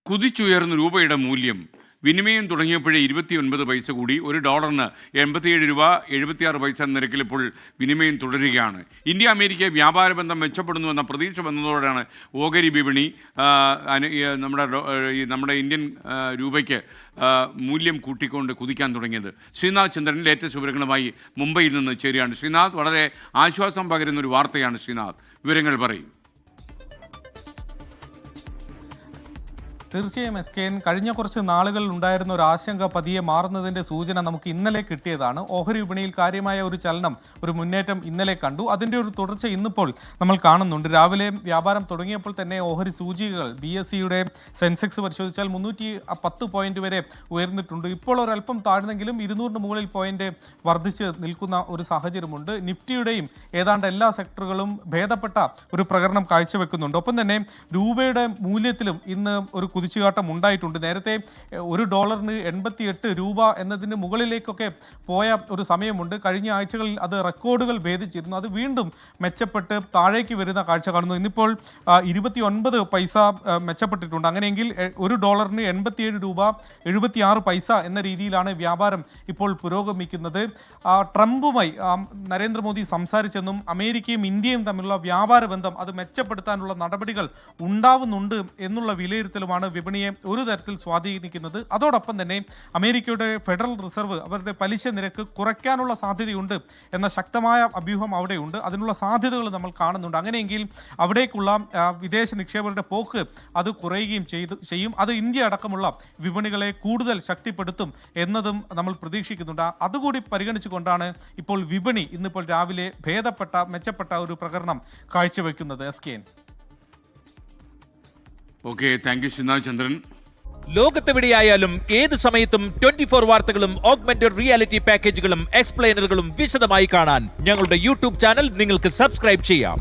കുതിച്ചുയർന്ന രൂപയുടെ മൂല്യം വിനിമയം തുടങ്ങിയപ്പോഴേ 29 പൈസ കൂടി. $1 $77.76 എന്ന നിരക്കിൽ ഇപ്പോൾ വിനിമയം തുടരുകയാണ്. ഇന്ത്യ അമേരിക്ക വ്യാപാര ബന്ധം മെച്ചപ്പെടുന്നുവെന്ന പ്രതീക്ഷ വന്നതോടെയാണ് ഓഹരി വിപണി നമ്മുടെ ഇന്ത്യൻ രൂപയ്ക്ക് മൂല്യം കൂട്ടിക്കൊണ്ട് കുതിക്കാൻ തുടങ്ങിയത്. ശ്രീനാഥ് ചന്ദ്രൻ ലേറ്റസ്റ്റ് വിവരങ്ങളുമായി മുംബൈയിൽ നിന്ന് ചേരുകയാണ്. ശ്രീനാഥ്, വളരെ ആശ്വാസം പകരുന്ന ഒരു വാർത്തയാണ്. ശ്രീനാഥ്, വിവരങ്ങൾ പറയും. തീർച്ചയായും SKN, കഴിഞ്ഞ കുറച്ച് നാളുകളിൽ ഉണ്ടായിരുന്ന ഒരു ആശങ്ക പതിയെ മാറുന്നതിന്റെ സൂചന നമുക്ക് ഇന്നലെ കിട്ടിയതാണ്. ഓഹരി വിപണിയിൽ കാര്യമായ ഒരു ചലനം, ഒരു മുന്നേറ്റം ഇന്നലെ കണ്ടു. അതിന്റെ ഒരു തുടർച്ച ഇന്നിപ്പോൾ നമ്മൾ കാണുന്നുണ്ട്. രാവിലെ വ്യാപാരം തുടങ്ങിയപ്പോൾ തന്നെ ഓഹരി സൂചികകൾ BSEയുടെ സെൻസെക്സ് പരിശോധിച്ചാൽ 310 പോയിന്റ് വരെ ഉയർന്നിട്ടുണ്ട്. ഇപ്പോൾ ഒരല്പം താഴ്ന്നെങ്കിലും 200 മുകളിൽ പോയിന്റ് വർദ്ധിച്ച് നിൽക്കുന്ന ഒരു സാഹചര്യമുണ്ട്. നിഫ്റ്റിയുടെയും ഏതാണ്ട് എല്ലാ സെക്ടറുകളും ഭേദപ്പെട്ട ഒരു പ്രകടനം കാഴ്ചവെക്കുന്നുണ്ട്. ഒപ്പം തന്നെ രൂപയുടെ മൂല്യത്തിലും ഇന്ന് ഒരു കുതിച്ചുകാട്ടം ഉണ്ടായിട്ടുണ്ട്. നേരത്തെ $1 88 എന്നതിന് മുകളിലേക്കൊക്കെ പോയ ഒരു സമയമുണ്ട്. കഴിഞ്ഞ ആഴ്ചകളിൽ അത് റെക്കോർഡുകൾ ഭേദിച്ചിരുന്നു. അത് വീണ്ടും മെച്ചപ്പെട്ട് താഴേക്ക് വരുന്ന കാഴ്ച കാണുന്നു. ഇന്നിപ്പോൾ 29 പൈസ മെച്ചപ്പെട്ടിട്ടുണ്ട്. അങ്ങനെയെങ്കിൽ $1 $87.76 എന്ന രീതിയിലാണ് വ്യാപാരം ഇപ്പോൾ പുരോഗമിക്കുന്നത്. ട്രംപുമായി നരേന്ദ്രമോദി സംസാരിച്ചെന്നും അമേരിക്കയും ഇന്ത്യയും തമ്മിലുള്ള വ്യാപാര ബന്ധം അത് മെച്ചപ്പെടുത്താനുള്ള നടപടികൾ ഉണ്ടാവുന്നുണ്ട് എന്നുള്ള വിലയിരുത്തലുമാണ് വിപണിയെ ഒരു തരത്തിൽ സ്വാധീനിക്കുന്നത്. അതോടൊപ്പം തന്നെ അമേരിക്കയുടെ ഫെഡറൽ റിസർവ് അവരുടെ പലിശ നിരക്ക് കുറയ്ക്കാനുള്ള സാധ്യതയുണ്ട് എന്ന ശക്തമായ അഭ്യൂഹം അവിടെയുണ്ട്. അതിനുള്ള സാധ്യതകൾ നമ്മൾ കാണുന്നുണ്ട്. അങ്ങനെയെങ്കിൽ അവിടേക്കുള്ള വിദേശ നിക്ഷേപകരുടെ പോക്ക് അത് കുറയുകയും ചെയ്യും. അത് ഇന്ത്യ അടക്കമുള്ള വിപണികളെ കൂടുതൽ ശക്തിപ്പെടുത്തും എന്നതും നമ്മൾ പ്രതീക്ഷിക്കുന്നുണ്ട്. അതുകൂടി പരിഗണിച്ചുകൊണ്ടാണ് ഇപ്പോൾ വിപണി ഇന്നിപ്പോൾ രാവിലെ മെച്ചപ്പെട്ട ഒരു പ്രകടനം കാഴ്ചവെക്കുന്നത്. SKN. Okay, thank you Sreenath Chandran. ലോകത്തെവിടെയായാലും ഏത് സമയത്തും 24 വാർത്തകളും ഓഗ്മെന്റഡ് റിയാലിറ്റി പാക്കേജുകളും എക്സ്പ്ലെയിനറുകളും വിശദമായി കാണാൻ ഞങ്ങളുടെ യൂട്യൂബ് ചാനൽ നിങ്ങൾക്ക് സബ്സ്ക്രൈബ് ചെയ്യാം.